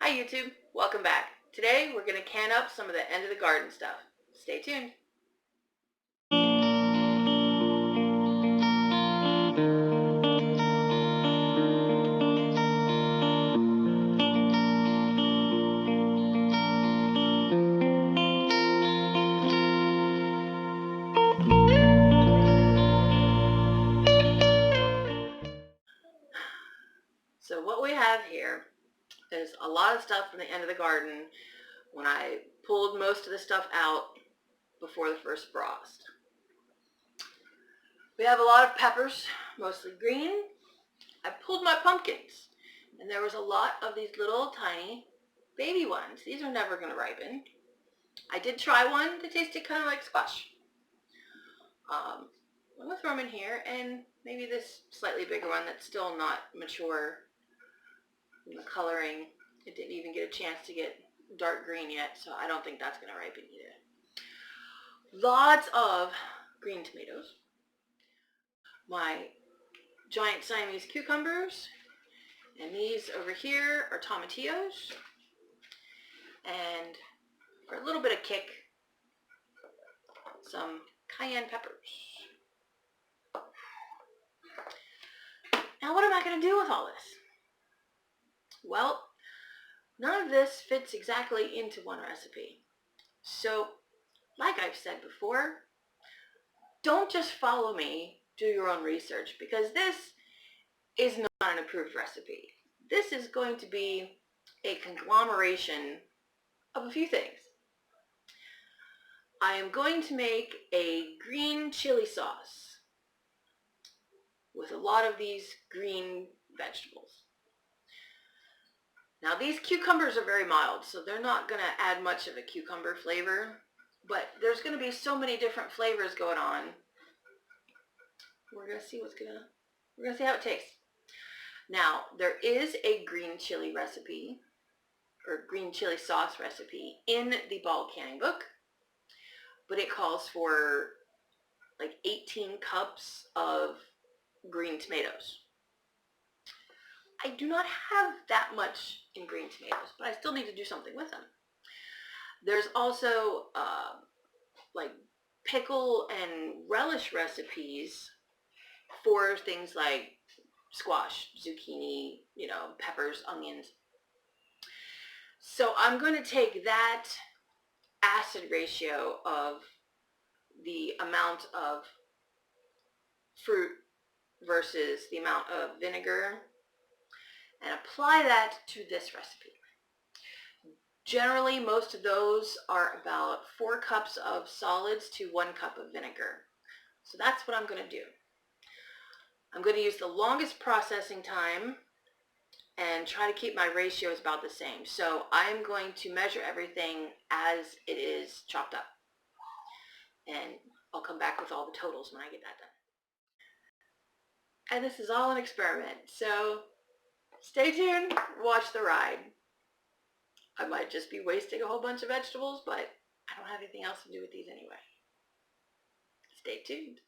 Hi YouTube, welcome back. Today we're going to can up some of the end of the garden stuff. Stay tuned. So what we have here is a lot of stuff from the end of the garden when I pulled most of the stuff out before the first frost. We have a lot of peppers, mostly green. I pulled my pumpkins, and there was a lot of these little tiny baby ones. These are never going to ripen. I did try one that tasted kind of like squash. I'm going to throw them in here, and maybe this slightly bigger one that's still not mature in the coloring. It didn't even get a chance to get dark green yet, so I don't think that's going to ripen either. Lots of green tomatoes. My giant Siamese cucumbers, and these over here are tomatillos, and for a little bit of kick, some cayenne peppers. Now what am I going to do with all this? Well, none of this fits exactly into one recipe. So, like I've said before, don't just follow me, do your own research, because this is not an approved recipe. This is going to be a conglomeration of a few things. I am going to make a green chili sauce with a lot of these green vegetables. Now these cucumbers are very mild, so they're not going to add much of a cucumber flavor, but there's going to be so many different flavors going on. We're going to see how it tastes. Now, there is a green chili recipe, or green chili sauce recipe in the bulk canning book, but it calls for like 18 cups of green tomatoes. I do not have that much in green tomatoes, but I still need to do something with them. There's also like pickle and relish recipes for things like squash, zucchini, peppers, onions. So I'm going to take that acid ratio of the amount of fruit versus the amount of vinegar and apply that to this recipe. Generally, most of those are about 4 cups of solids to 1 cup of vinegar. So that's what I'm going to do. I'm going to use the longest processing time and try to keep my ratios about the same. So I'm going to measure everything as it is chopped up. And I'll come back with all the totals when I get that done. And this is all an experiment, so stay tuned, watch the ride. I might just be wasting a whole bunch of vegetables, but I don't have anything else to do with these anyway. Stay tuned.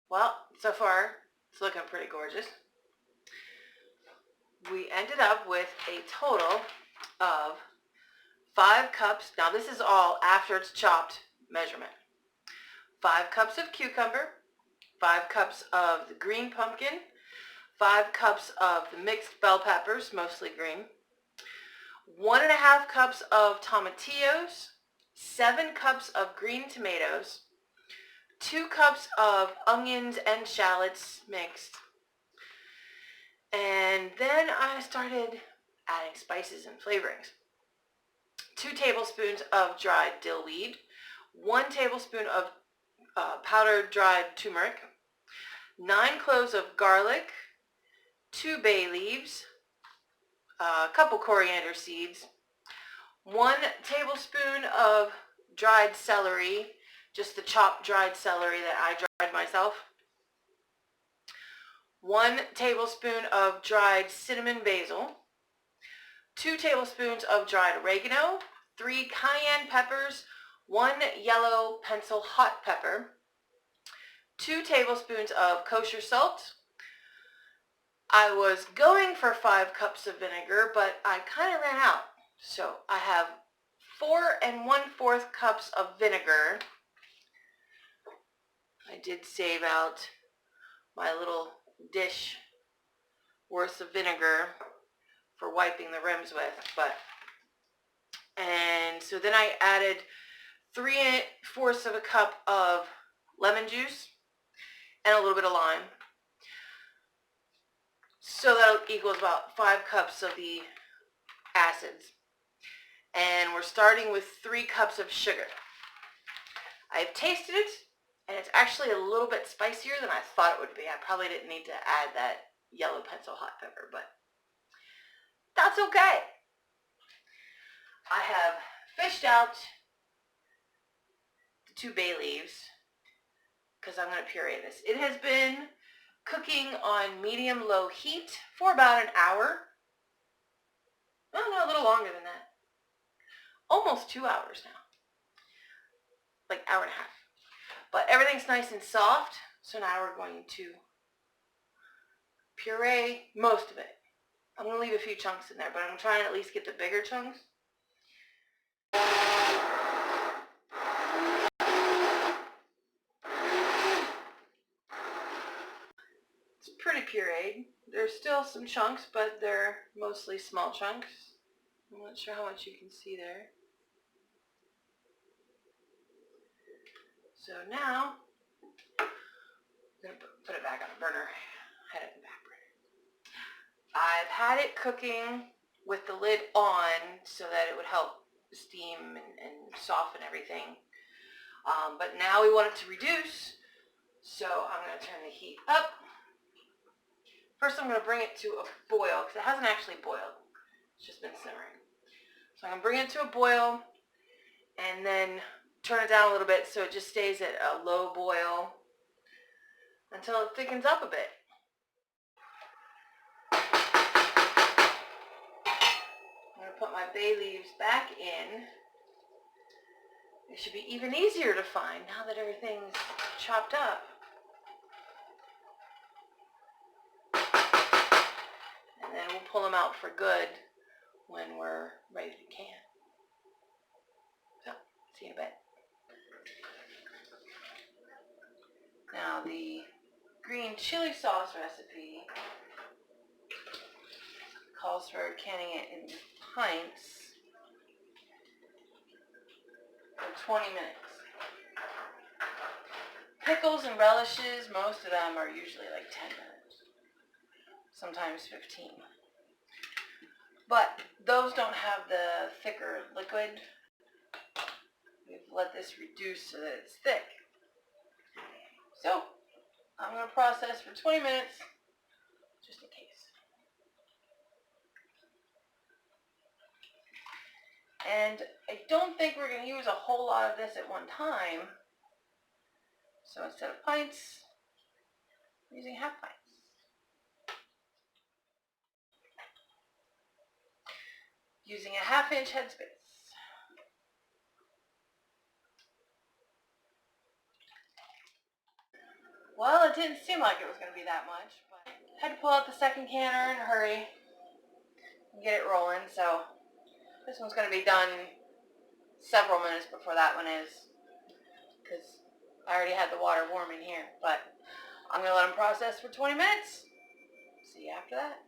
Well, so far it's looking pretty gorgeous. We ended up with a total of 5 cups. Now this is all after it's chopped measurement. 5 cups of cucumber, 5 cups of the green pumpkin, 5 cups of the mixed bell peppers, mostly green, 1.5 cups of tomatillos, 7 cups of green tomatoes, 2 cups of onions and shallots mixed, and then I started adding spices and flavorings. 2 tablespoons of dried dill weed, 1 tablespoon of powdered dried turmeric, 9 cloves of garlic, 2 bay leaves, a couple coriander seeds, 1 tablespoon of dried celery, just the chopped dried celery that I dried myself. 1 tablespoon of dried cinnamon basil. 2 tablespoons of dried oregano. 3 cayenne peppers. 1 yellow pencil hot pepper. 2 tablespoons of kosher salt. I was going for 5 cups of vinegar, but I kind of ran out. So I have 4 1/4 cups of vinegar. I did save out my little dish worth of vinegar for wiping the rims with, and so then I added 3/4 of a cup of lemon juice and a little bit of lime. So that equals about 5 cups of the acids. And we're starting with 3 cups of sugar. I've tasted it, and it's actually a little bit spicier than I thought it would be. I probably didn't need to add that yellow pencil hot pepper, but that's okay. I have fished out the 2 bay leaves because I'm going to puree this. It has been cooking on medium-low heat for about an hour. Oh, no, a little longer than that. Almost 2 hours now. Like hour and a half. But everything's nice and soft, so now we're going to puree most of it. I'm going to leave a few chunks in there, but I'm trying to at least get the bigger chunks. It's pretty pureed. There's still some chunks, but they're mostly small chunks. I'm not sure how much you can see there. So now, I'm going to put it back on the burner. Head it in the back burner. I've had it cooking with the lid on so that it would help steam and soften everything. But now we want it to reduce, so I'm going to turn the heat up. First I'm going to bring it to a boil, because it hasn't actually boiled. It's just been simmering. So I'm going to bring it to a boil, and then turn it down a little bit so it just stays at a low boil until it thickens up a bit. I'm going to put my bay leaves back in. It should be even easier to find now that everything's chopped up. And then we'll pull them out for good when we're ready to can. So, see you in a bit. Now the green chili sauce recipe calls for canning it in pints for 20 minutes. Pickles and relishes, most of them are usually like 10 minutes, sometimes 15. But those don't have the thicker liquid. We've let this reduce so that it's thick. So, I'm going to process for 20 minutes, just in case. And I don't think we're going to use a whole lot of this at one time. So instead of pints, I'm using half pints. Using a 1/2 inch headspace. Well, it didn't seem like it was going to be that much, but I had to pull out the second canner in a hurry and get it rolling, so this one's going to be done several minutes before that one is, because I already had the water warm in here, but I'm going to let them process for 20 minutes. See you after that.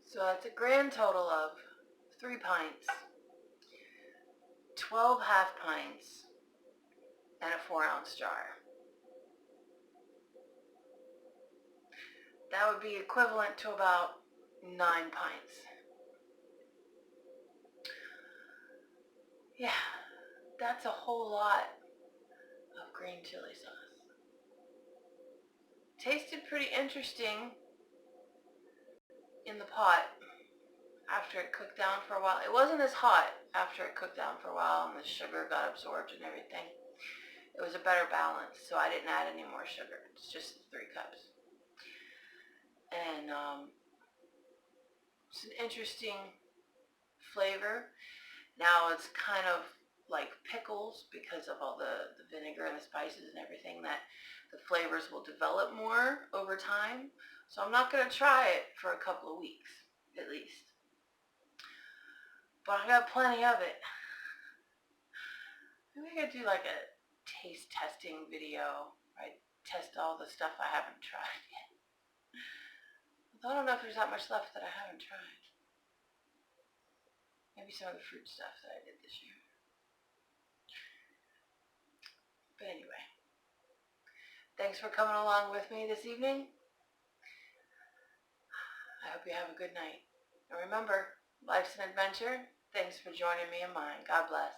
So that's a grand total of 3 pints, 12 half pints, and a 4-ounce jar. That would be equivalent to about 9 pints. Yeah, that's a whole lot of green chili sauce. Tasted pretty interesting in the pot after it cooked down for a while. It wasn't as hot after it cooked down for a while and the sugar got absorbed and everything. It was a better balance, so I didn't add any more sugar. It's just 3 cups. And it's an interesting flavor. Now it's kind of like pickles because of all the vinegar and the spices and everything, that the flavors will develop more over time. So I'm not going to try it for a couple of weeks at least. But I got plenty of it. Maybe I could do like a taste testing video. I test all the stuff I haven't tried yet. I don't know if there's that much left that I haven't tried. Maybe some of the fruit stuff that I did this year. But anyway, thanks for coming along with me this evening. I hope you have a good night. And remember, life's an adventure. Thanks for joining me in mine. God bless.